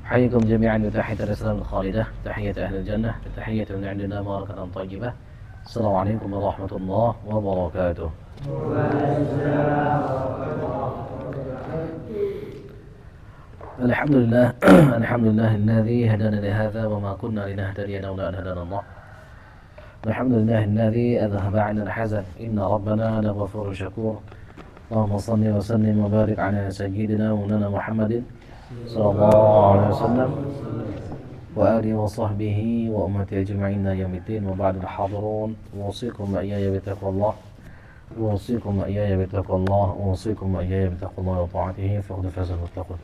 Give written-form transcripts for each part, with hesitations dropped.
أحييكم جميعا بتحية الإسلام الخالدة، تحية أهل الجنة، تحية من عندنا مباركة طيبة. السلام عليكم ورحمة الله وبركاته. الحمد لله الحمد لله الذي هدانا لهذا وما كنا لنهتدي لولا أن هدانا الله. الحمد لله الذي أذهب عنا الحزن، إن ربنا لغفور شكور. اللهم صل وسلم وبارك على سيدنا ومولانا محمد صلى الله عليه وسلم وآله وصحبه وأمته أجمعين يوم الدين. وبعد الحاضرون، أوصيكم وإياي بتقوى الله، أوصيكم وإياي بتقوى الله، أوصيكم وإياي بتقوى الله وطاعته، فقد فاز المتقون.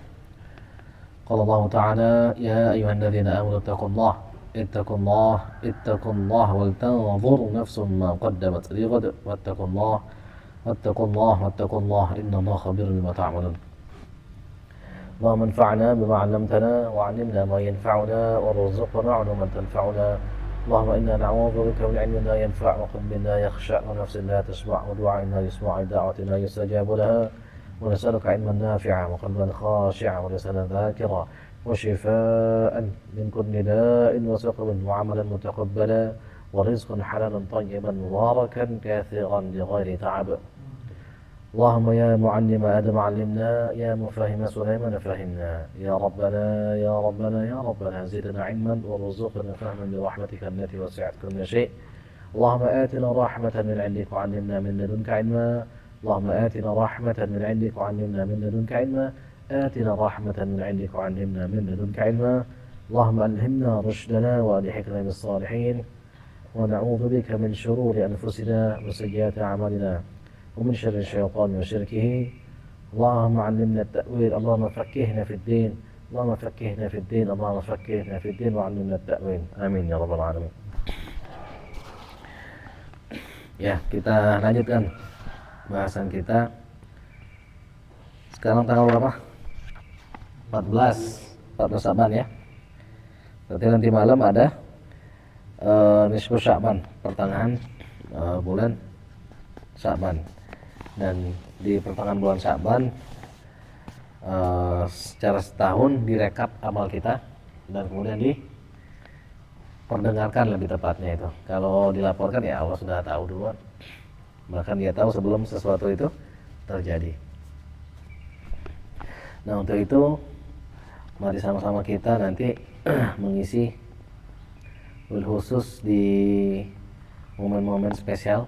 قال الله تعالى: يا أيها الذين آمنوا اتقوا الله اتقوا الله اتقوا الله ولتنظر نفس ما قدمت لغد واتقوا الله واتقوا الله واتقوا الله إن الله خبير بما تعملون. اللهم انفعنا بما علمتنا وعلمنا ما ينفعنا وارزقنا علوما تنفعنا. اللهم إنا نعوذ بك من علم لا ينفع وقلب لا يخشع ونفس لا تشبع ودعاء لا يسمع ودعوة لا يستجاب لها. ونسألك علما نافعا وقلبا خاشعا ولسانا ذاكرا وشفاء من كل داء وسقم وعملا متقبلا ورزقا حلالا طيبا مباركا كثيرا بغير تعب. اللهم يا معلم آدم علمنا، يا مفهم سليمان فهمنا، يا ربنا يا ربنا يا ربنا زدنا علما وارزقنا فهما برحمتك التي وسعت كل شيء. اللهم آتنا رحمة من عندك وعلمنا من لدنك علما. اللهم آتنا رحمة من عندك وعلمنا من لدنك علما. آتنا رحمة من عندك وعلمنا من لدنك علما. اللهم ألهمنا رشدنا وألحقنا بالصالحين، ونعوذ بك من شرور أنفسنا وسيئات أعمالنا ومن شر الشيطان وشركه. اللهم علمنا التأويل، اللهم فقهنا في الدين، اللهم فقهنا في الدين، اللهم فقهنا في الدين وعلمنا التأويل. Amin ya rabbal alamin. Ya, kita lanjutkan bahasan kita. Sekarang tanggal berapa? 14 Syaban ya. Berarti nanti malam ada nisfu Syaban, pertengahan bulan Syaban. Dan di pertengahan bulan Syaban secara setahun direkap amal kita dan kemudian diperdengarkan lebih tepatnya itu. Kalau dilaporkan ya Allah sudah tahu duluan, bahkan dia tahu sebelum sesuatu itu terjadi. Nah, untuk itu mari sama-sama kita nanti mengisi khusus di momen-momen spesial,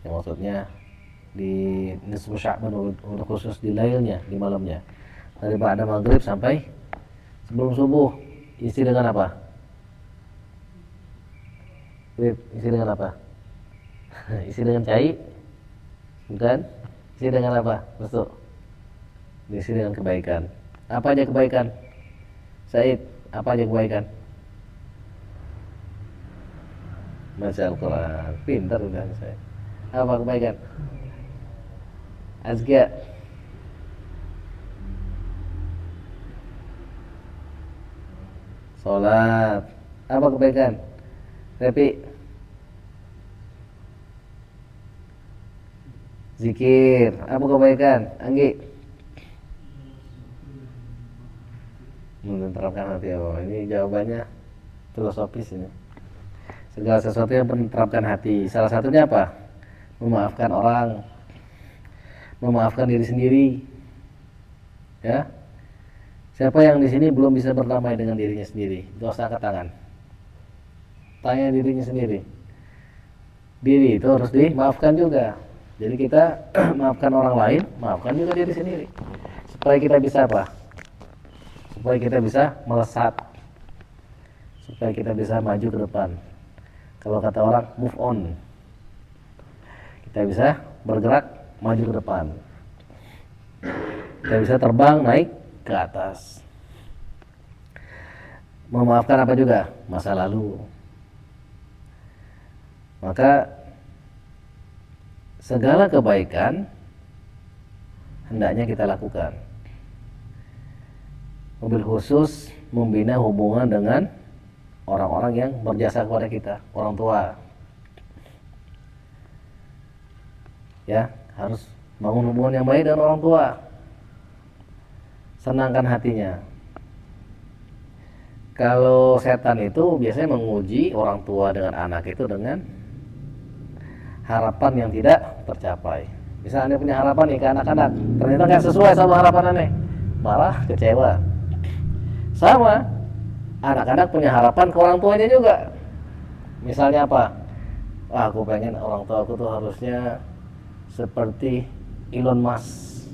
yang maksudnya di nisfu Sya'ban, khusus di lailnya, di malamnya, dari ba'da maghrib sampai sebelum subuh. Isi dengan apa? Isi dengan apa? Isi dengan cai? Bukan? Isi dengan apa? Masuk. Isi dengan kebaikan. Apa aja kebaikan? Said, apa aja kebaikan? Baca Al-Quran. Pintar udah saya. Apa kebaikan? Azkia. Sholat. Apa kebaikan? Repi. Zikir. Apa kebaikan? Anggi. Menerapkan hati Allah. Ini jawabannya filosofis ini. Segala sesuatu yang menerapkan hati. Salah satunya apa? Memaafkan orang, memaafkan diri sendiri. Ya. Siapa yang di sini belum bisa berdamai dengan dirinya sendiri? Dosa angkat tangan. Tanya dirinya sendiri. Diri itu harus dimaafkan juga. Jadi kita maafkan orang lain, maafkan juga diri sendiri. Supaya kita bisa apa? Supaya kita bisa melesat. Supaya kita bisa maju ke depan. Kalau kata orang, move on. Kita bisa bergerak maju ke depan. Kita bisa terbang naik ke atas. Memaafkan apa juga? Masa lalu. Maka segala kebaikan hendaknya kita lakukan. Mobil khusus membina hubungan dengan orang-orang yang berjasa kepada kita, orang tua. Ya, harus bangun hubungan yang baik dengan orang tua. Senangkan hatinya. Kalau setan itu biasanya menguji orang tua dengan anak itu dengan harapan yang tidak tercapai. Misalnya punya harapan nih ke anak-anak, ternyata nggak sesuai sama harapan aneh, malah kecewa. Sama, anak-anak punya harapan ke orang tuanya juga. Misalnya apa? Wah, aku pengen orang tua aku tuh harusnya seperti Elon Musk,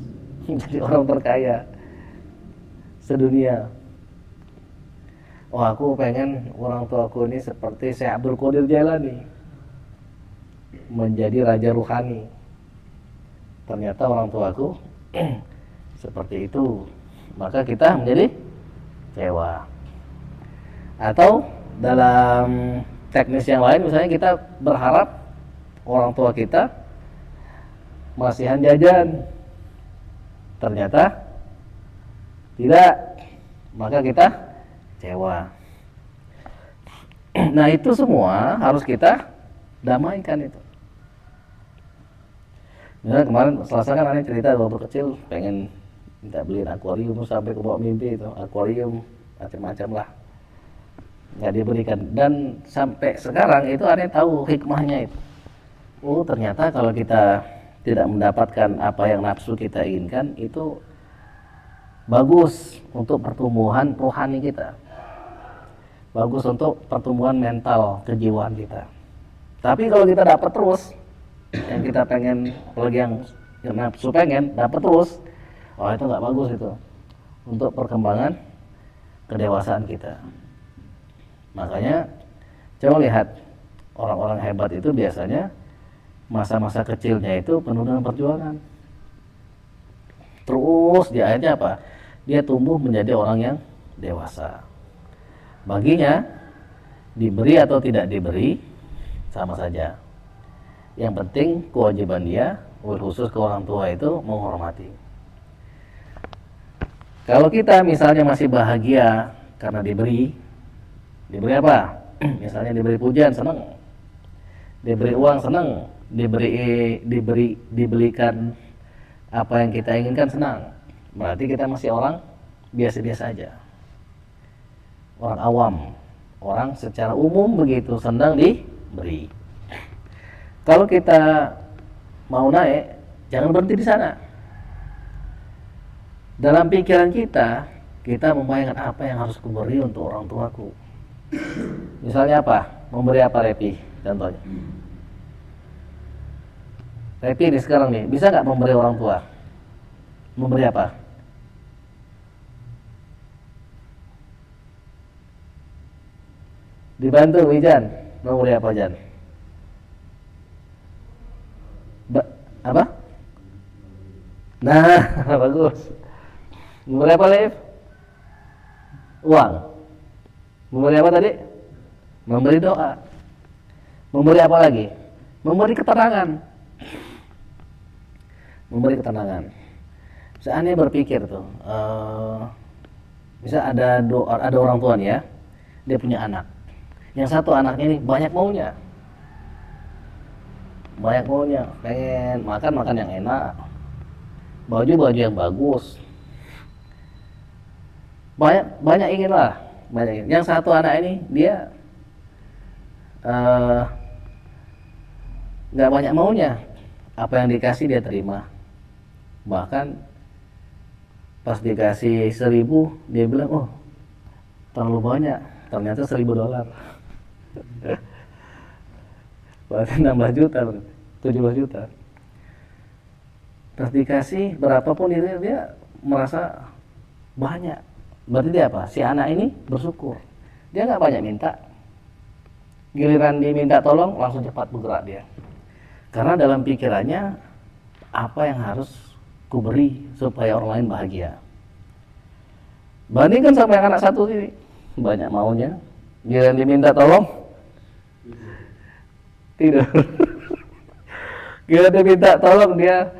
jadi orang terkaya sedunia. Wah, aku pengen orang tua aku ini seperti Syekh Abdul Qadir Jailani, menjadi raja ruhani. Ternyata orang tuaku seperti itu, maka kita menjadi kecewa. Atau dalam teknis yang lain, misalnya kita berharap orang tua kita masihan jajan, ternyata tidak, maka kita kecewa. Nah, itu semua harus kita damaikan itu. Misalnya kemarin Selasa kan aneh cerita waktu kecil pengen minta beliin akuarium sampai ke bawah mimpi itu, akuarium macam-macam lah, nggak diberikan. Dan sampai sekarang itu aneh tahu hikmahnya itu. Oh, ternyata kalau kita tidak mendapatkan apa yang nafsu kita inginkan, itu bagus untuk pertumbuhan rohani kita, bagus untuk pertumbuhan mental kejiwaan kita. Tapi kalau kita dapat terus yang kita pengen, apalagi yang nafsu pengen dapat terus, oh itu nggak bagus itu untuk perkembangan kedewasaan kita. Makanya coba lihat orang-orang hebat itu biasanya masa-masa kecilnya itu penuh dengan perjuangan. Terus di akhirnya apa? Dia tumbuh menjadi orang yang dewasa. Baginya diberi atau tidak diberi sama saja. Yang penting kewajiban dia, khusus ke orang tua, itu menghormati. Kalau kita misalnya masih bahagia karena diberi apa? Misalnya diberi pujian, senang. Diberi uang, senang. Dibelikan apa yang kita inginkan, senang. Berarti kita masih orang biasa-biasa aja, orang awam, orang secara umum begitu, sedang diberi. Kalau kita mau naik, jangan berhenti di sana. Dalam pikiran kita membayangkan apa yang harus kuberi untuk orang tuaku. Misalnya apa? Memberi apa, Repi? Contohnya. Repi ini sekarang nih, bisa nggak memberi orang tua? Memberi apa? Dibantu, Wijan. Memberi apa, Jan? Apa? Nah, bagus. Memberi apa, Leif? Uang. Memberi apa tadi? Memberi doa. Memberi apa lagi? Memberi ketenangan. Memberi ketenangan. Misalnya berpikir tuh, bisa ada orang tua nih ya, dia punya anak. Yang satu anaknya ini banyak maunya, pengen makan yang enak, baju yang bagus, banyak ingin. Yang satu anak ini dia nggak banyak maunya, apa yang dikasih dia terima. Bahkan pas dikasih 1.000 dia bilang, oh terlalu banyak, ternyata $1.000. Berarti 16 juta, 17 juta. Terus dikasih berapapun itu dia merasa banyak. Berarti dia apa? Si anak ini bersyukur. Dia nggak banyak minta. Giliran diminta tolong langsung cepat bergerak dia. Karena dalam pikirannya, apa yang harus kuberi supaya orang lain bahagia. Bandingkan sama yang anak satu ini, banyak maunya. Giliran diminta tolong, tidur. Giliran diminta tolong, dia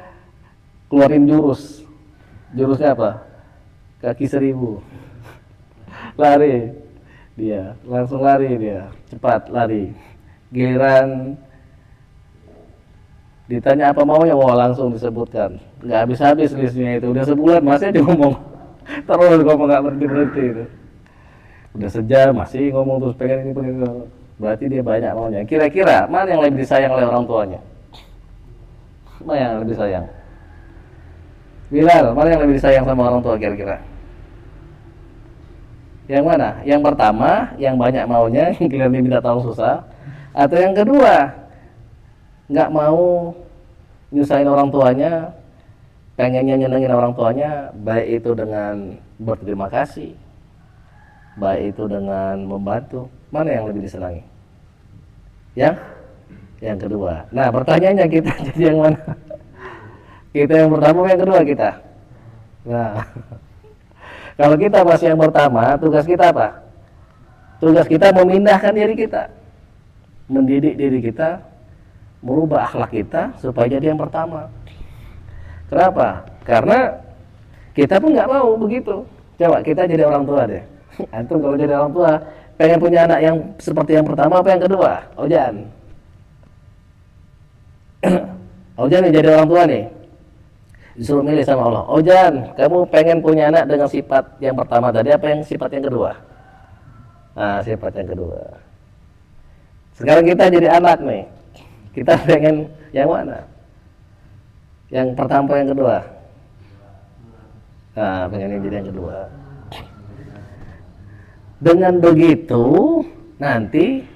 keluarin jurus. Jurusnya apa? Kaki 1.000. Lari dia, langsung lari dia, cepat lari. Giliran ditanya apa maunya, wah langsung disebutkan. Nggak habis-habis listnya itu, udah sebulan masih aja ngomong. Terus ngomong nggak berhenti itu. Udah sejam masih ngomong terus pengen ini pengen itu. Berarti dia banyak maunya. Kira-kira mana yang lebih disayang oleh orang tuanya? Mana yang lebih sayang? Bilal, mana yang lebih disayang sama orang tua kira-kira? Yang mana? Yang pertama, yang banyak maunya, yang kalian minta tolong susah, atau yang kedua, nggak mau nyusahin orang tuanya, pengennya nyenengin orang tuanya, baik itu dengan berterima kasih, baik itu dengan membantu. Mana yang lebih disenangi? Yang kedua. Nah, pertanyaannya kita jadi yang mana? Kita yang pertama, yang kedua kita. Nah, kalau kita masih yang pertama, tugas kita apa? Tugas kita memindahkan diri kita, mendidik diri kita, merubah akhlak kita supaya jadi yang pertama. Kenapa? Karena kita pun nggak mau begitu. Coba kita jadi orang tua deh. Antum kalau jadi orang tua, pengen punya anak yang seperti yang pertama apa yang kedua? Ojan. Ojan nih jadi orang tua nih. Disuruh milih sama Allah. Ojan, kamu pengen punya anak dengan sifat yang pertama tadi apa yang sifat yang kedua? Nah, sifat yang kedua. Sekarang kita jadi anak nih. Kita pengen yang mana? Yang pertama apa yang kedua? Nah, pengen yang jadi yang kedua. Dengan begitu nanti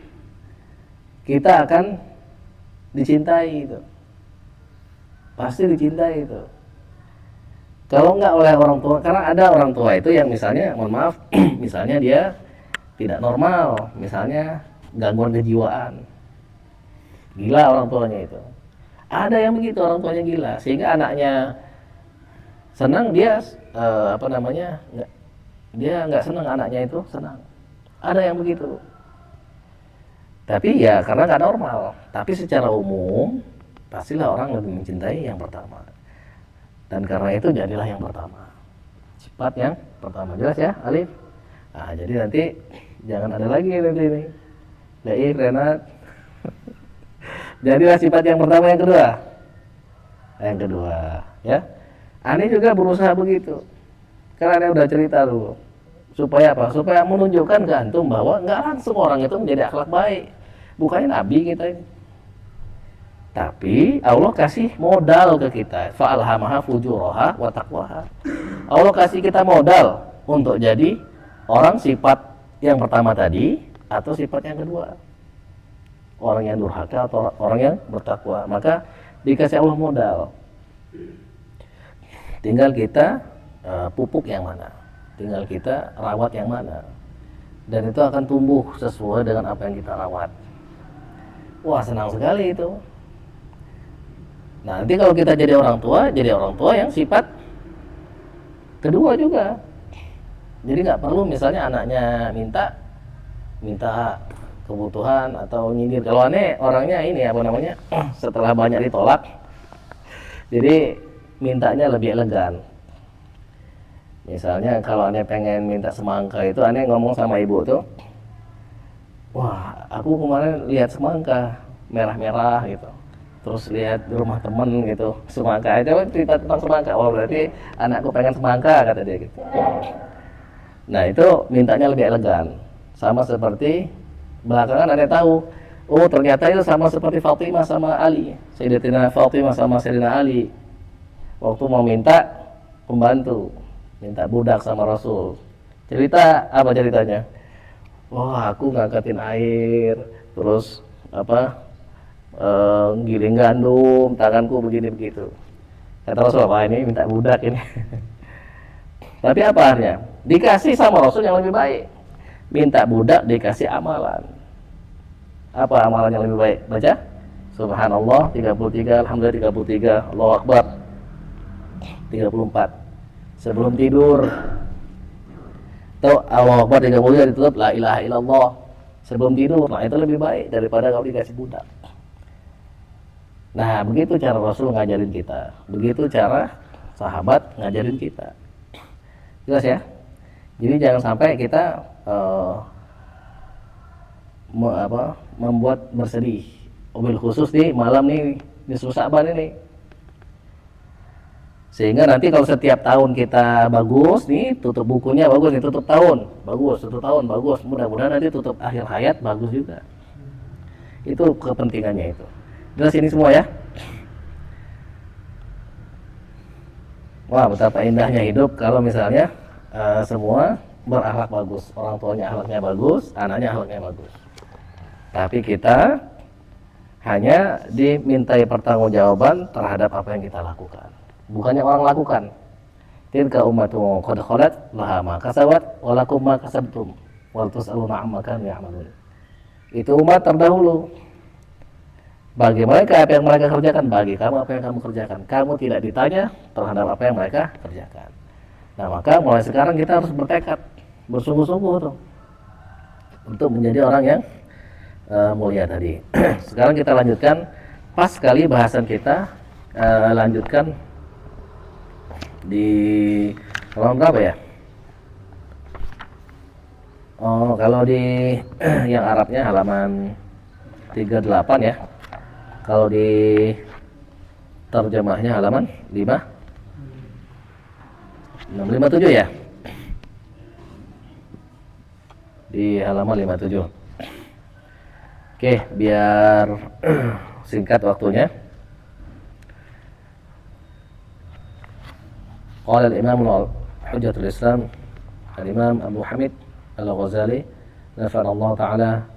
kita akan dicintai itu. Pasti dicintai itu. Kalau nggak oleh orang tua, karena ada orang tua itu yang misalnya, mohon maaf, misalnya dia tidak normal, misalnya gangguan kejiwaan, gila orang tuanya itu. Ada yang begitu orang tuanya gila, sehingga anaknya senang dia dia nggak senang anaknya itu senang. Ada yang begitu. Tapi ya karena nggak normal. Tapi secara umum pastilah orang lebih mencintai yang pertama. Dan karena itu jadilah yang pertama. Sifat yang pertama. Jelas ya, Alif? Nah, jadi nanti jangan ada lagi nanti ini. Laif, Renat. Jadilah sifat yang pertama, yang kedua. Yang kedua, ya. Ani juga berusaha begitu. Karena dia udah cerita dulu. Supaya apa? Supaya menunjukkan ke antum bahwa nggak langsung orang itu menjadi akhlak baik. Bukannya nabi kita ini. Tapi Allah kasih modal ke kita. Fa'alhamaha fujuraha wa taqwaha. Allah kasih kita modal untuk jadi orang sifat yang pertama tadi atau sifat yang kedua. Orang yang durhaka atau orang yang bertakwa. Maka dikasih Allah modal. Tinggal kita pupuk yang mana. Tinggal kita rawat yang mana. Dan itu akan tumbuh sesuai dengan apa yang kita rawat. Wah, senang sekali itu. Nah, nanti kalau kita jadi orang tua yang sifat kedua juga. Jadi nggak perlu misalnya anaknya minta kebutuhan atau nyindir. Kalau aneh orangnya ini setelah banyak ditolak, jadi mintanya lebih elegan. Misalnya kalau aneh pengen minta semangka itu, aneh ngomong sama ibu tuh, wah aku kemarin lihat semangka merah-merah gitu. Terus lihat di rumah temen gitu semangka, coba cerita tentang semangka. Oh berarti anakku pengen semangka, kata dia gitu. Nah itu mintanya lebih elegan. Sama seperti belakangan ada tahu, oh ternyata itu sama seperti Fatimah sama Ali, Sayyidatina Fatimah sama Sayyidina Ali. Waktu mau minta pembantu, minta budak sama Rasul. Cerita apa ceritanya? Wah aku ngangkatin air, terus giling gandum, tanganku begini begitu. Kata Rasul, wah ini minta budak ini. Tapi apa artinya? Dikasih sama Rasul yang lebih baik. Minta budak dikasih amalan. Apa amalan yang lebih baik? Baca Subhanallah 33, Alhamdulillah 33, Allahu Akbar 34. Sebelum tidur atau Allahu Akbar 33 ditutup la ilaha illallah sebelum tidur. Nah itu lebih baik daripada kalau dikasih budak. Nah begitu cara Rasul ngajarin kita, begitu cara sahabat ngajarin kita. Jelas ya? Jadi jangan sampai kita membuat bersedih. Mobil khusus nih malam nih di Sa'ban ini. Sehingga nanti kalau setiap tahun kita bagus nih, tutup bukunya bagus nih, tutup tahun bagus, tutup tahun bagus, mudah-mudahan nanti tutup akhir hayat bagus juga. Itu kepentingannya itu. Jelas ini semua ya. Wah, betapa indahnya hidup kalau misalnya semua berakhlak bagus, orang tuanya akhlaknya bagus, anaknya akhlaknya bagus. Tapi kita hanya dimintai pertanggungjawaban terhadap apa yang kita lakukan. Bukannya orang lakukan. Tilka ummatun qad khalat laha ma kasabat wa lakum ma kasabtum wal tus'aluna amma kanu ya'malun. Itu umat terdahulu. Bagi mereka apa yang mereka kerjakan, bagi kamu apa yang kamu kerjakan. Kamu tidak ditanya terhadap apa yang mereka kerjakan. Nah, maka mulai sekarang kita harus bertekad, bersungguh-sungguh tuh, untuk menjadi orang yang mulia tadi. Sekarang kita lanjutkan, pas sekali bahasan kita lanjutkan di halaman berapa ya? Oh, kalau di yang Arabnya halaman 38 ya. Kalau di terjemahnya halaman 657 ya. Di halaman 57. Oke, biar singkat waktunya. Qala al-Imam Hujjatul Islam Al-Imam Abu Hamid Al-Ghazali nafa'ana Allah taala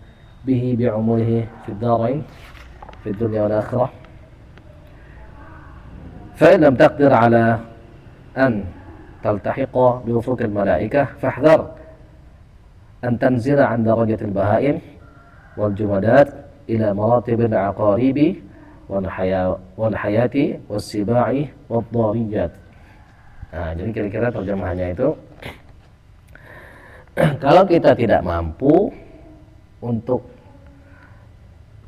bihi bi'umurihi fid darain في الدنيا والآخرة فإن لم تقدر على أن تلتحق بأفق الملائكة فاحذر أن تنزل عن درجة البهائم والجمادات إلى مراتب العقارب والحياة والسباع والضاريات. Nah, jadi kira-kira terjemahannya itu kalau kita tidak mampu untuk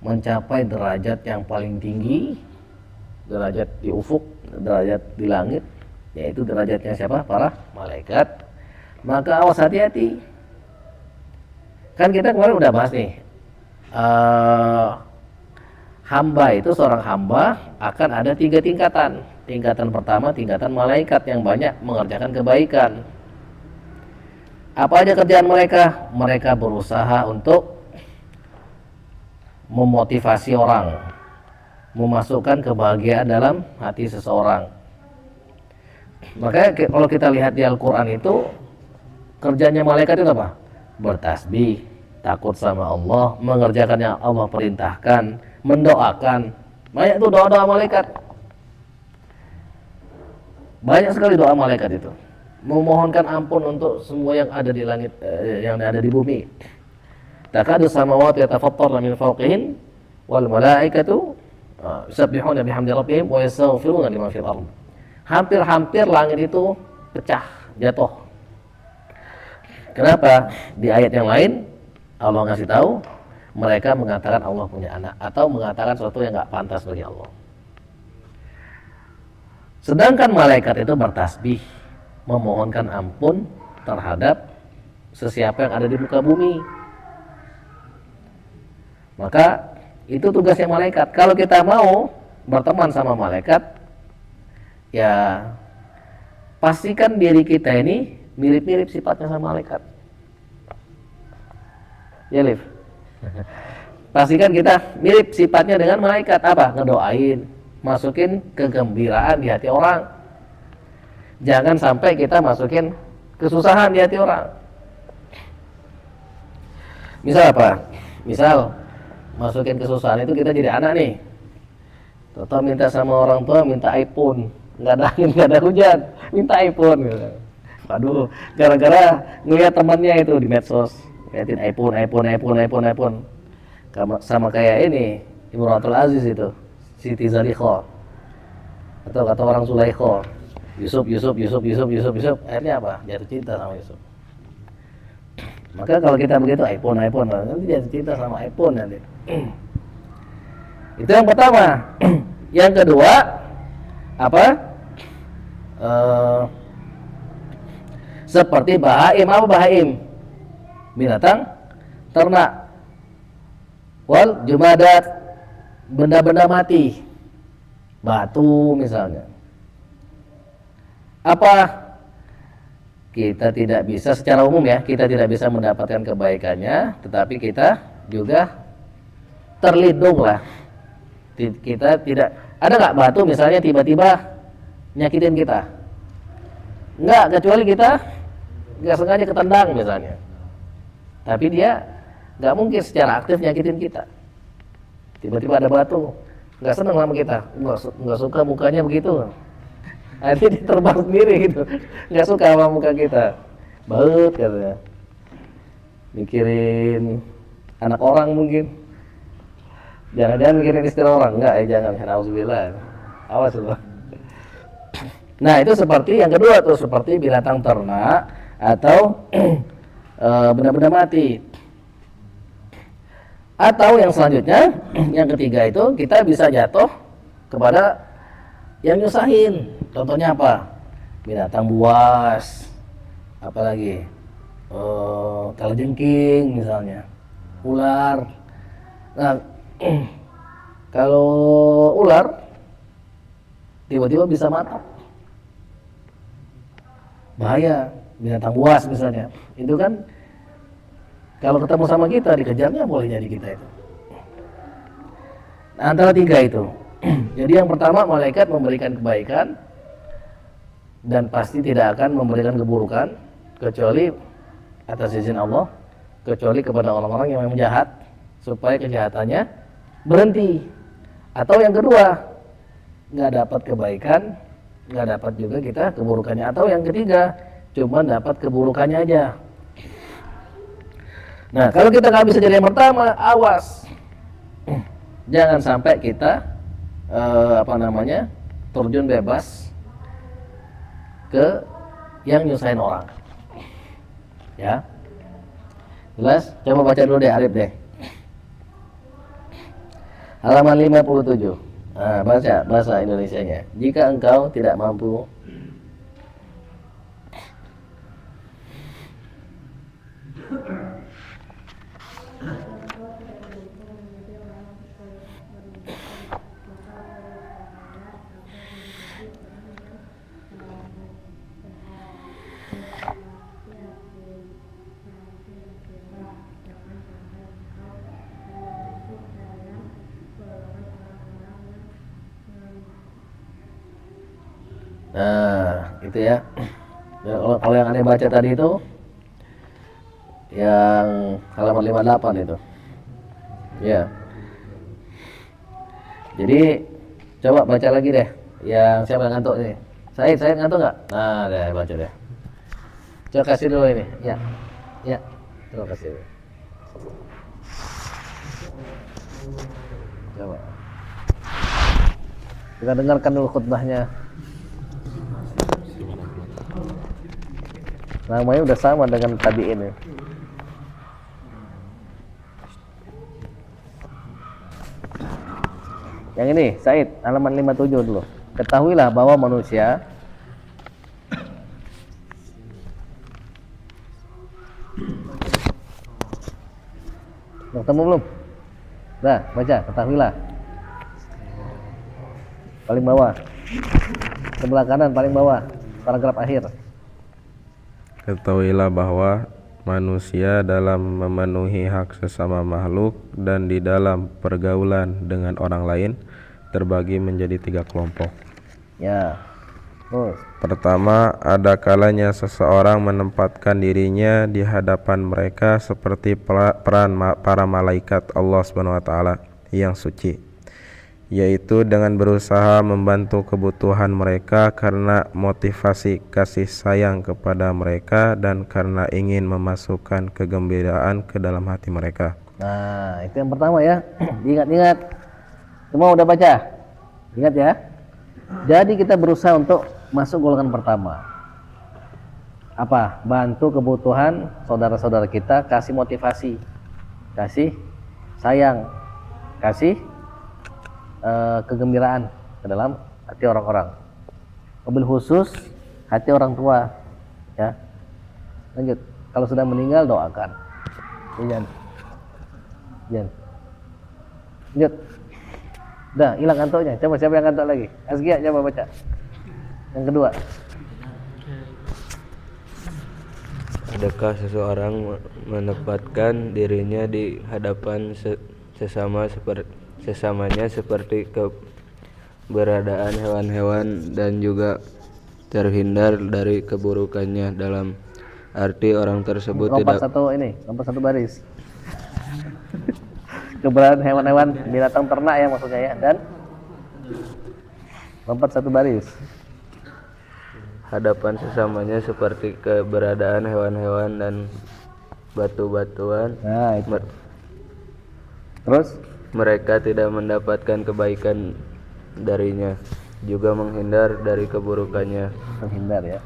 mencapai derajat yang paling tinggi, derajat di ufuk, derajat di langit, yaitu derajatnya siapa? Para malaikat. Maka awas, hati-hati. Kan kita kemarin udah bahas nih, hamba itu, seorang hamba akan ada 3 tingkatan. Tingkatan pertama, tingkatan malaikat yang banyak mengerjakan kebaikan. Apa aja kerjaan mereka? Mereka berusaha untuk memotivasi orang, memasukkan kebahagiaan dalam hati seseorang. Makanya kalau kita lihat di Al-Quran itu, kerjanya malaikat itu apa? Bertasbih, takut sama Allah, mengerjakan yang Allah perintahkan, mendoakan. Banyak tuh doa-doa malaikat. Banyak sekali doa malaikat itu, memohonkan ampun untuk semua yang ada di langit, yang ada di bumi. Takadu samawati yatafattarna min fawqihim wal malaikatu yusabbihuna bihamdi rabbihim wa yastaghfiruna liman fil ardh. Hampir-hampir langit itu pecah, jatuh. Kenapa? Di ayat yang lain Allah ngasih tahu mereka mengatakan Allah punya anak atau mengatakan sesuatu yang enggak pantas bagi Allah. Sedangkan malaikat itu bertasbih, memohonkan ampun terhadap sesiapa yang ada di muka bumi. Maka itu tugasnya malaikat. Kalau kita mau berteman sama malaikat, ya pastikan diri kita ini mirip-mirip sifatnya sama malaikat. Ya, Liv. Pastikan kita mirip sifatnya dengan malaikat. Apa? Ngedoain, masukin kegembiraan di hati orang. Jangan sampai kita masukin kesusahan di hati orang. Misal apa? Misal masukin kesusahan itu, kita jadi anak nih, Toto minta sama orang tua, minta iPhone, nggak ada angin, nggak ada hujan, minta iPhone gitu. Waduh, gara-gara ngeliat temannya itu di medsos, ngeliatin iPhone. Sama kayak ini Imratul Aziz itu, Siti Zalikhah, atau kata orang Sulaikha, Yusuf. Akhirnya apa? Jatuh cinta sama Yusuf. Maka kalau kita begitu iPhone, nanti jatuh cinta sama iPhone nanti. Itu yang pertama. Yang kedua, apa? Seperti bahaim. Apa bahaim? Binatang ternak. Wal jumadat, benda-benda mati. Batu misalnya. Apa? Kita tidak bisa secara umum ya, kita tidak bisa mendapatkan kebaikannya, tetapi kita juga terlindung lah. Kita tidak, ada nggak batu misalnya tiba-tiba nyakitin kita? Nggak, kecuali kita nggak sengaja ketendang misalnya. Tapi dia nggak mungkin secara aktif nyakitin kita. Tiba-tiba ada batu, nggak senang sama kita, nggak suka mukanya begitu. Akhirnya dia terbang sendiri gitu, nggak suka sama muka kita, baut katanya, mikirin anak orang mungkin, jangan-jangan mikirin istri orang, enggak ya, jangan, alhamdulillah, awas loh. Nah itu seperti yang kedua tuh, seperti binatang ternak atau benda-benda mati. Atau yang selanjutnya, yang ketiga itu kita bisa jatuh kepada yang nyusahin. Contohnya apa? Binatang buas, apalagi kalajengking misalnya, ular. Nah, kalau ular tiba-tiba bisa mati, bahaya. Binatang buas misalnya, itu kan kalau ketemu sama kita dikejarnya boleh jadi kita itu. Nah, antara tiga itu. Jadi yang pertama, malaikat memberikan kebaikan dan pasti tidak akan memberikan keburukan kecuali atas izin Allah, kecuali kepada orang-orang yang memang jahat supaya kejahatannya berhenti. Atau yang kedua, nggak dapat kebaikan, nggak dapat juga kita keburukannya. Atau yang ketiga, cuma dapat keburukannya aja. Nah, kalau kita nggak bisa jadi yang pertama, awas, jangan sampai kita terjun bebas ke yang nyusahin orang. Ya, jelas? Coba baca dulu deh, Arif deh. Halaman 57. Nah, baca bahasa Indonesianya. Jika engkau tidak mampu Nah, itu ya. Ya, kalau yang aneh baca tadi itu yang halaman 58 itu. Ya. Jadi coba baca lagi deh. Yang siapa yang ngantuk nih? Saya ngantuk nggak? Nah, deh baca deh. Coba kasih dulu ini. Ya. Ya. Coba kasih dulu. Coba. Kita dengarkan dulu khutbahnya. Namanya udah sama dengan tabi'in ya. Yang ini, Said, halaman 57 dulu. Ketahuilah bahwa manusia ketemu belum? Dah, baca, ketahuilah. Paling bawah. Sebelah kanan paling bawah, paragraf akhir. Ketahuilah bahwa manusia dalam memenuhi hak sesama makhluk dan di dalam pergaulan dengan orang lain terbagi menjadi 3 kelompok. Ya. Terus. Pertama, ada kalanya seseorang menempatkan dirinya di hadapan mereka seperti peran para malaikat Allah SWT yang suci, yaitu dengan berusaha membantu kebutuhan mereka karena motivasi kasih sayang kepada mereka dan karena ingin memasukkan kegembiraan ke dalam hati mereka. Nah, itu yang pertama ya. Ingat-ingat. Semua udah baca? Ingat ya. Jadi kita berusaha untuk masuk golongan pertama. Apa? Bantu kebutuhan saudara-saudara kita, kasih motivasi, kasih sayang, kasih kegembiraan ke dalam hati orang-orang. Mobil khusus hati orang tua. Ya. Lanjut. Kalau sudah meninggal doakan. Jangan. Lanjut. Udah hilang kantuknya. Coba siapa yang kantuk lagi? Azkia coba baca. Yang kedua. Adakah seseorang menempatkan dirinya di hadapan sesamanya seperti keberadaan hewan-hewan dan juga terhindar dari keburukannya, dalam arti orang tersebut lompat satu baris. Keberadaan hewan-hewan binatang ternak ya maksudnya ya, dan lompat satu baris. hadapan sesamanya seperti keberadaan hewan-hewan dan batu-batuan. Nah itu. Terus Mereka tidak mendapatkan kebaikan darinya, juga menghindar dari keburukannya, menghindar ya.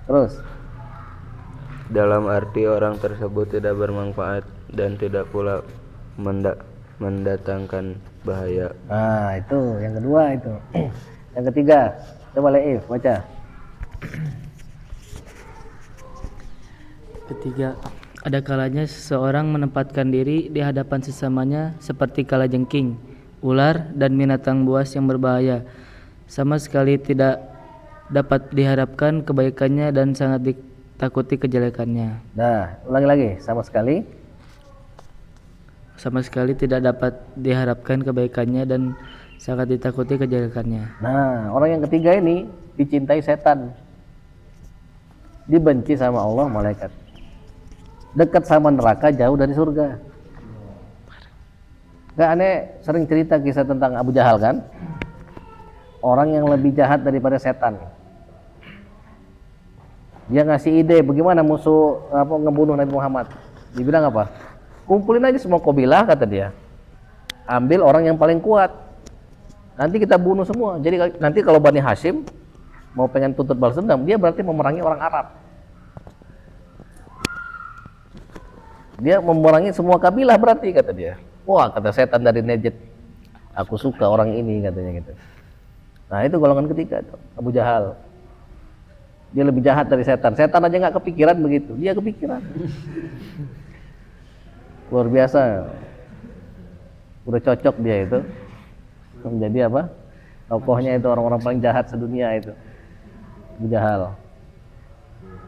Terus dalam arti orang tersebut tidak bermanfaat dan tidak pula mendatangkan bahaya. nah itu yang kedua itu. Yang ketiga, coba Leif baca. Ketiga, ada kalanya seseorang menempatkan diri di hadapan sesamanya seperti kalajengking, ular, dan binatang buas yang berbahaya. Sama sekali tidak dapat diharapkan kebaikannya dan sangat ditakuti kejelekannya. Nah, ulangi lagi, sama sekali Tidak dapat diharapkan kebaikannya dan sangat ditakuti kejelekannya. Nah, orang yang ketiga ini dicintai setan, dibenci sama Allah, malaikat, dekat sama neraka, jauh dari surga. Gak aneh, sering cerita kisah tentang Abu Jahal kan, orang yang lebih jahat daripada setan. Dia ngasih ide bagaimana musuh ngebunuh Nabi Muhammad. Dibilang apa? Kumpulin aja semua kabilah, kata dia, ambil orang yang paling kuat, nanti kita bunuh semua. Jadi nanti kalau Bani Hashim mau pengen tuntut balas dendam, dia berarti memerangi orang Arab. Dia memerangi semua kabilah berarti, kata dia. Wah, kata setan dari Najd, aku suka orang ini, katanya gitu. Nah itu golongan ketiga tuh, Abu Jahal. Dia lebih jahat dari setan. Setan aja nggak kepikiran begitu, dia kepikiran. Luar biasa. Udah cocok dia itu menjadi apa? Tokohnya itu, orang-orang paling jahat sedunia itu, Abu Jahal.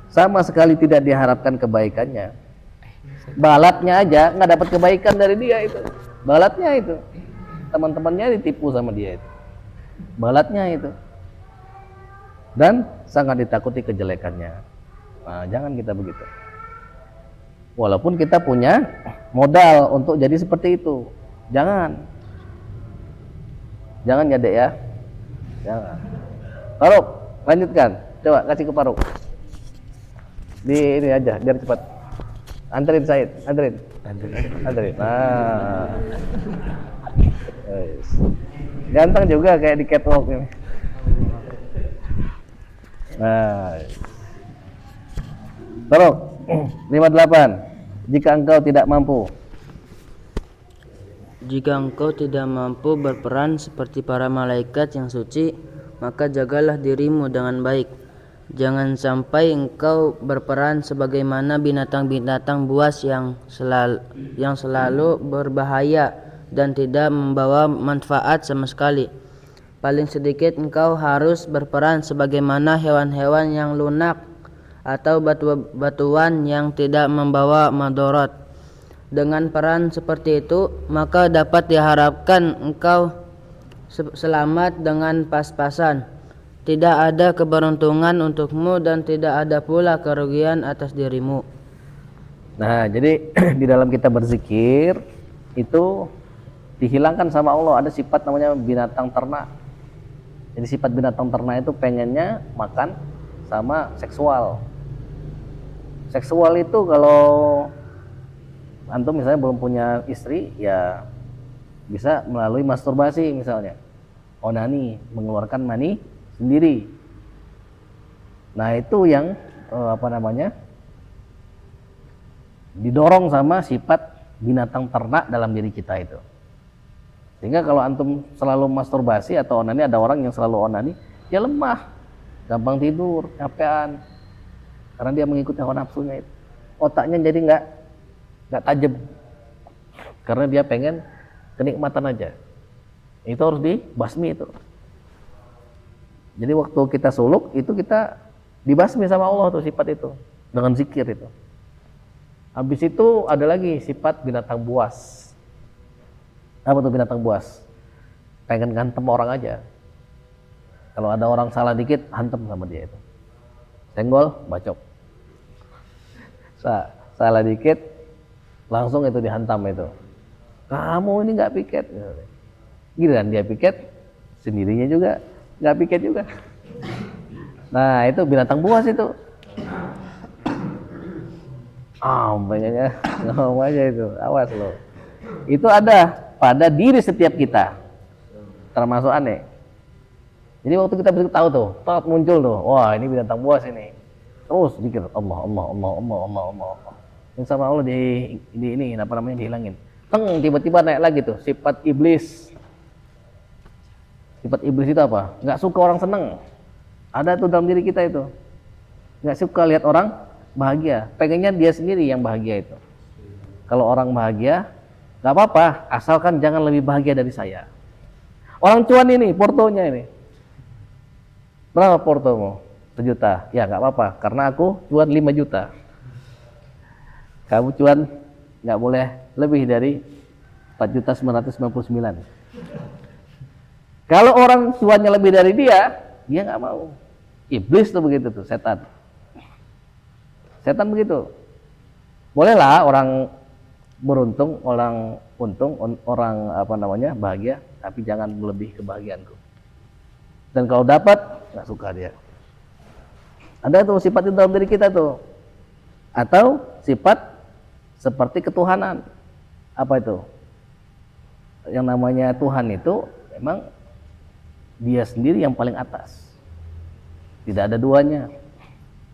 Sama sekali tidak diharapkan kebaikannya. Balatnya aja nggak dapat kebaikan dari dia itu. Balatnya itu, teman-temannya ditipu sama dia itu. Balatnya itu. Dan sangat ditakuti kejelekannya. Nah, jangan kita begitu. Walaupun kita punya modal untuk jadi seperti itu, jangan ya Dek ya, jangan. Faruk, lanjutkan, coba kasih ke Faruk. Di ini aja, biar cepat. Anterin Said, anterin. Nah, ganteng juga kayak di catwalk ini. Nah, Faruk, 58. Jika engkau tidak mampu berperan seperti para malaikat yang suci, maka jagalah dirimu dengan baik. Jangan sampai engkau berperan sebagaimana binatang-binatang buas yang selalu berbahaya dan tidak membawa manfaat sama sekali. Paling sedikit engkau harus berperan sebagaimana hewan-hewan yang lunak atau batu-batuan yang tidak membawa madarat. Dengan peran seperti itu, maka dapat diharapkan engkau selamat dengan pas-pasan. Tidak ada keberuntungan untukmu dan tidak ada pula kerugian atas dirimu. Nah, jadi di dalam kita berzikir itu dihilangkan sama Allah ada sifat namanya binatang ternak. Jadi sifat binatang ternak itu pengennya makan sama seksual. Seksual itu kalau antum misalnya belum punya istri, ya bisa melalui masturbasi misalnya, onani, mengeluarkan mani sendiri. Nah itu yang didorong sama sifat binatang ternak dalam diri kita itu. Sehingga kalau antum selalu masturbasi atau onani, ada orang yang selalu onani, dia lemah, gampang tidur, capean, karena dia mengikuti hawa nafsunya itu. Otaknya jadi nggak tajam, karena dia pengen kenikmatan aja. Itu harus dibasmi itu. Jadi waktu kita suluk itu kita dibasmi sama Allah tuh sifat itu. dengan zikir itu. Habis itu ada lagi sifat binatang buas. Apa tuh binatang buas? Pengen ngantem orang aja. Kalau ada orang salah dikit, hantem sama dia itu. Senggol, bacok. Salah dikit, langsung itu dihantam itu. Kamu ini nggak piket. Giliran dia piket, sendirinya juga nggak piket juga. Nah itu binatang buas itu. Pengennya ngomong aja itu, awas lo. Itu ada pada diri setiap kita, termasuk aneh. Jadi waktu kita bisa tahu tuh, muncul tuh, wah ini binatang buas ini. Terus dikir Allah. Yang sama Allah ini apa namanya dihilangin. Tiba-tiba naik lagi tuh sifat iblis. Sifat iblis itu apa? Nggak suka orang seneng. Ada tuh dalam diri kita itu. Nggak suka lihat orang bahagia. Pengennya dia sendiri yang bahagia itu. Kalau orang bahagia, nggak apa-apa, asalkan jangan lebih bahagia dari saya. Orang cuan ini, portonya ini. Berapa portomu? 1 juta. Ya nggak apa-apa, karena aku cuan 5 juta. Kamu cuan nggak boleh lebih dari 4.999. Kalau orang cuannya lebih dari dia nggak mau. Iblis tuh begitu tuh, setan. Setan begitu. Bolehlah orang beruntung, orang untung, orang bahagia, tapi jangan melebihi kebahagiaanku. Dan kalau dapat nggak suka dia. Ada tuh sifat itu dalam diri kita tuh. Atau sifat seperti ketuhanan. Apa itu? Yang namanya Tuhan itu memang dia sendiri yang paling atas. Tidak ada duanya.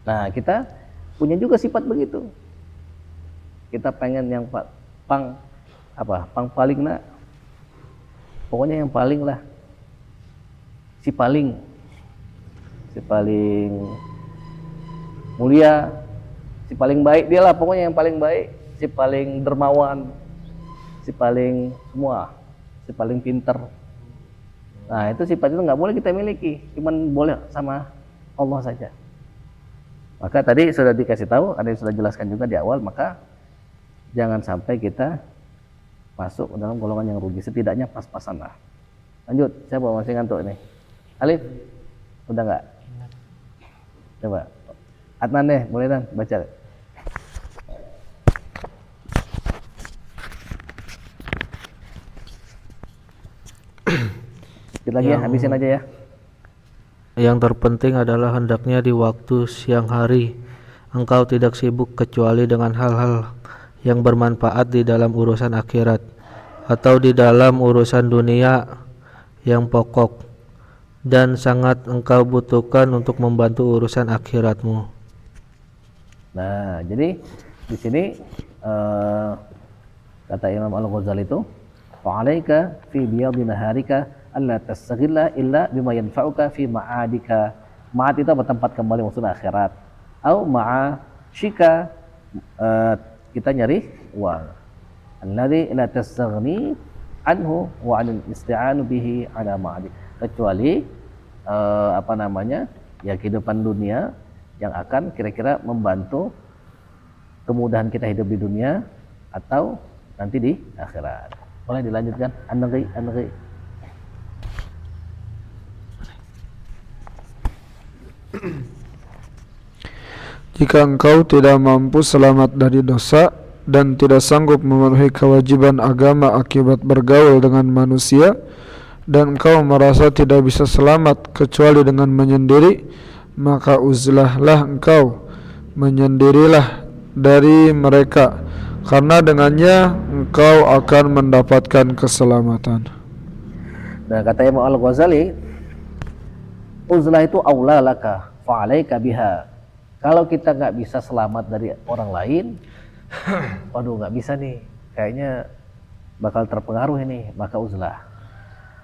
Nah, kita punya juga sifat begitu. Kita pengen yang pang paling nak. Pokoknya yang paling lah. Si paling mulia, si paling baik, dia lah pokoknya yang paling baik, si paling dermawan, si paling semua, si paling pinter. Nah itu sifat itu nggak boleh kita miliki, cuman boleh sama Allah saja. Maka tadi sudah dikasih tahu, ada yang sudah jelaskan juga di awal, maka jangan sampai kita masuk dalam golongan yang rugi, setidaknya pas-pasan lah. Lanjut, siapa masih ngantuk ini? Alif, udah nggak? Coba, Adnan deh, boleh Dan baca. Sedikit lagi ya, habisin aja ya. Yang terpenting adalah hendaknya di waktu siang hari engkau tidak sibuk kecuali dengan hal-hal yang bermanfaat di dalam urusan akhirat atau di dalam urusan dunia yang pokok dan sangat engkau butuhkan untuk membantu urusan akhiratmu. Nah, jadi di sini kata Imam Al-Ghazali itu, fa'alaika fi biyadi naharika alla tastaghilla illa bima yanfa'uka fi ma'adika. Ma'ad itu apa? Tempat kembali maksudnya akhirat. Au ma'ashika, kita nyari uang. Alladzi la tastaghni anhu wa 'anil isti'anu bihi 'ala ma'adi. Kecuali ya kehidupan dunia yang akan kira-kira membantu kemudahan kita hidup di dunia atau nanti di akhirat. Boleh dilanjutkan? An-Naghi. Jika engkau tidak mampu selamat dari dosa dan tidak sanggup memenuhi kewajiban agama akibat bergaul dengan manusia, dan engkau merasa tidak bisa selamat kecuali dengan menyendiri, maka uzlahlah engkau, menyendirilah dari mereka, karena dengannya engkau akan mendapatkan keselamatan. Nah, kata Imam Al-Ghazali, uzlah itu aula laka fa'alaika biha. Kalau kita nggak bisa selamat dari orang lain, waduh nggak bisa nih, kayaknya bakal terpengaruh ini, maka uzlah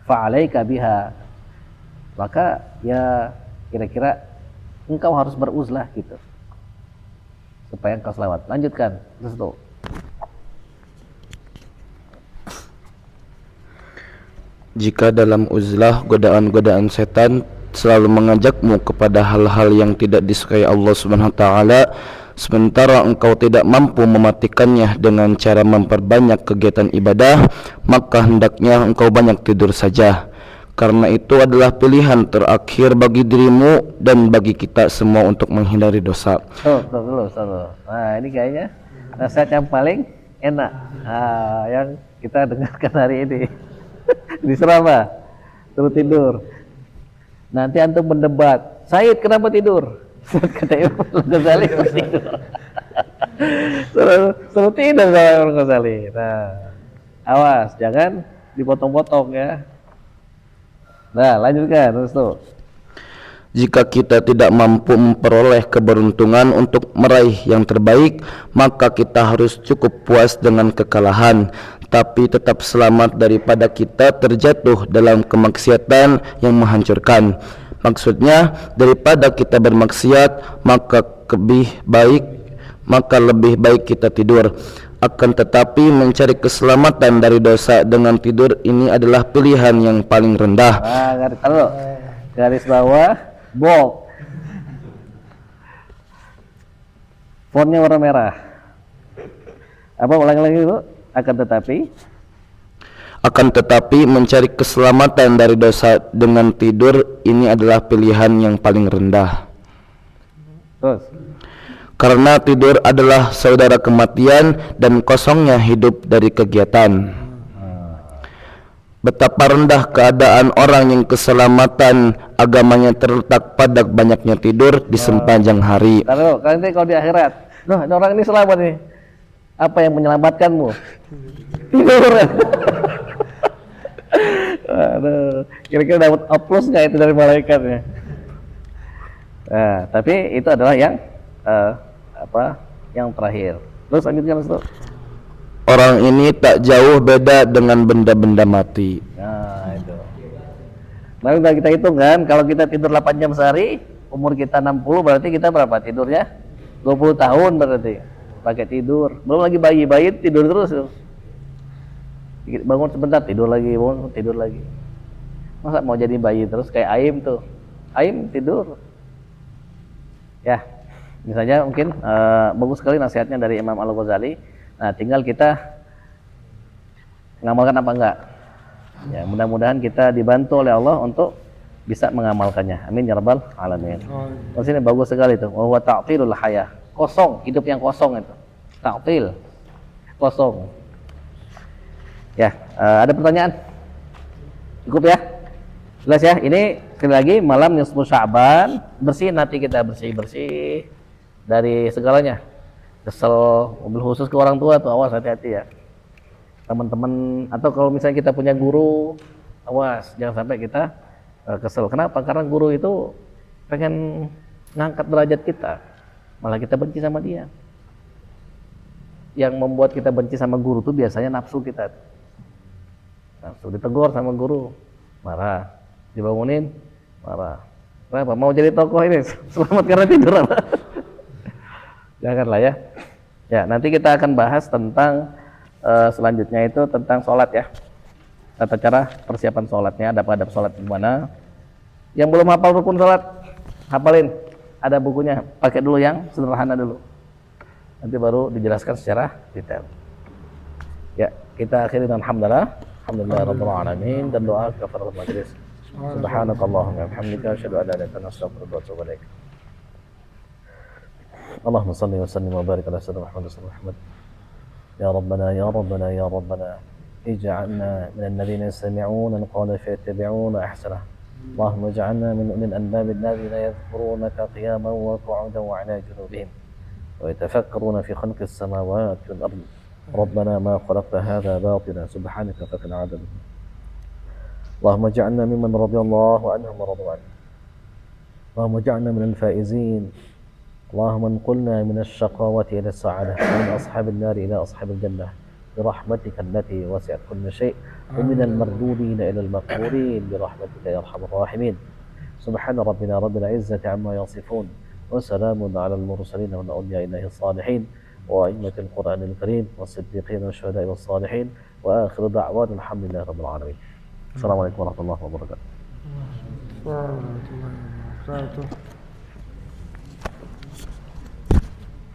fa'alaika biha, maka ya kira-kira engkau harus beruzlah gitu supaya engkau selamat. Lanjutkan terus tuh. Jika dalam uzlah godaan-godaan setan selalu mengajakmu kepada hal-hal yang tidak disukai Allah Subhanahu wa taala, sementara engkau tidak mampu mematikannya dengan cara memperbanyak kegiatan ibadah, maka hendaknya engkau banyak tidur saja. Karena itu adalah pilihan terakhir bagi dirimu dan bagi kita semua untuk menghindari dosa. Dulu. Nah, ini kayaknya nasihat yang paling enak yang kita dengarkan hari ini. Disuruh apa? Suruh tidur. Nanti antum mendebat, Said kenapa tidur? Kata Imam Al-Ghazali tidur. Suruh tidur sama Imam Al-Ghazali. Nah, awas jangan dipotong-potong ya. Nah, lanjutkan terus tuh. Jika kita tidak mampu memperoleh keberuntungan untuk meraih yang terbaik, maka kita harus cukup puas dengan kekalahan, tapi tetap selamat daripada kita terjatuh dalam kemaksiatan yang menghancurkan. Maksudnya, daripada kita bermaksiat, maka lebih baik kita tidur. Akan tetapi mencari keselamatan dari dosa dengan tidur ini adalah pilihan yang paling rendah. Garis bawah bold, fontnya warna merah. Apa ulangi lagi dulu? Akan tetapi mencari keselamatan dari dosa dengan tidur ini adalah pilihan yang paling rendah. Terus. Karena tidur adalah saudara kematian dan kosongnya hidup dari kegiatan. Betapa rendah keadaan orang yang keselamatan agamanya terletak pada banyaknya tidur di sepanjang hari. Kalau di akhirat, ini orang ini selamat nih. Apa yang menyelamatkanmu? Tidur. Aduh, kira-kira dapat aplaus nggak itu dari malaikatnya? Nah, tapi itu adalah yang yang terakhir. Terus lanjutkan Ustaz. Orang ini tak jauh beda dengan benda-benda mati. Nah, itu. Lalu kita hitung kan, kalau kita tidur 8 jam sehari, umur kita 60, berarti kita berapa tidurnya? 20 tahun berarti. Pakai tidur. Belum lagi bayi tidur terus tuh. Bangun sebentar tidur lagi, bangun tidur lagi. Masa mau jadi bayi terus kayak Aim tuh. Aim tidur. Ya. Misalnya mungkin bagus sekali nasihatnya dari Imam Al-Ghazali. Nah, tinggal kita mengamalkan apa enggak. Ya, mudah-mudahan kita dibantu oleh Allah untuk bisa mengamalkannya. Amin ya rabbal alamin. Di sini bagus sekali itu. Wa huwa ta'tilul hayah. Kosong, hidup yang kosong itu. Ta'til. Kosong. Ya, ada pertanyaan? Cukup ya? Jelas ya? Ini sekali lagi malam nisfu Sya'ban, bersihin hati kita, bersih dari segalanya. Kesel, mobil khusus ke orang tua tuh, awas hati-hati ya. Teman-teman, atau kalau misalnya kita punya guru, awas jangan sampai kita kesel. Kenapa? Karena guru itu pengen ngangkat derajat kita, malah kita benci sama dia. Yang membuat kita benci sama guru itu biasanya nafsu kita. Nafsu, ditegur sama guru, marah, dibangunin, marah. Kenapa? Mau jadi tokoh ini, selamat karena tidur apa? Janganlah ya. Ya, nanti kita akan bahas tentang selanjutnya itu tentang sholat ya. Tata cara persiapan sholatnya, adab-adab sholat gimana. Yang belum hafal rukun sholat, hafalin. Ada bukunya, pakai dulu yang sederhana dulu. Nanti baru dijelaskan secara detail. Ya, kita akhiri dengan alhamdulillah rabbil alamin dan doa kafaratul majlis. Subhanakallahumma wa bihamdika asyhadu an la ilaha illa anta astaghfiruka wa atubu ilaik. اللهم صل وسلم وبارك على سيدنا محمد صلى الله عليه وسلم. يا ربنا يا ربنا يا ربنا اجعلنا من الذين يستمعون القول فيتبعون احسنه. اللهم اجعلنا من اولي الالباب الذين يذكرونك قياما وقعودا وعلى جنوبهم ويتفكرون في خلق السماوات والارض. ربنا ما خلقت هذا باطلا سبحانك فقنا عذاب. اللهم اجعلنا ممن رضي الله عنهم ورضوا عنه. اللهم اجعلنا من الفائزين. اللهم انقلنا من الشقاوة إلى السعادة ومن أصحاب النار إلى أصحاب الجنة برحمتك التي وسعت كل شيء ومن المردودين إلى المقبورين برحمتك يا أرحم الراحمين. سبحان ربنا رب العزة عما يصفون وسلام على المرسلين والأولياء الله الصالحين وأئمة القرآن الكريم والصديقين والشهداء والصالحين وآخر دعوانا الحمد لله رب العالمين. السلام عليكم ورحمة الله وبركاته.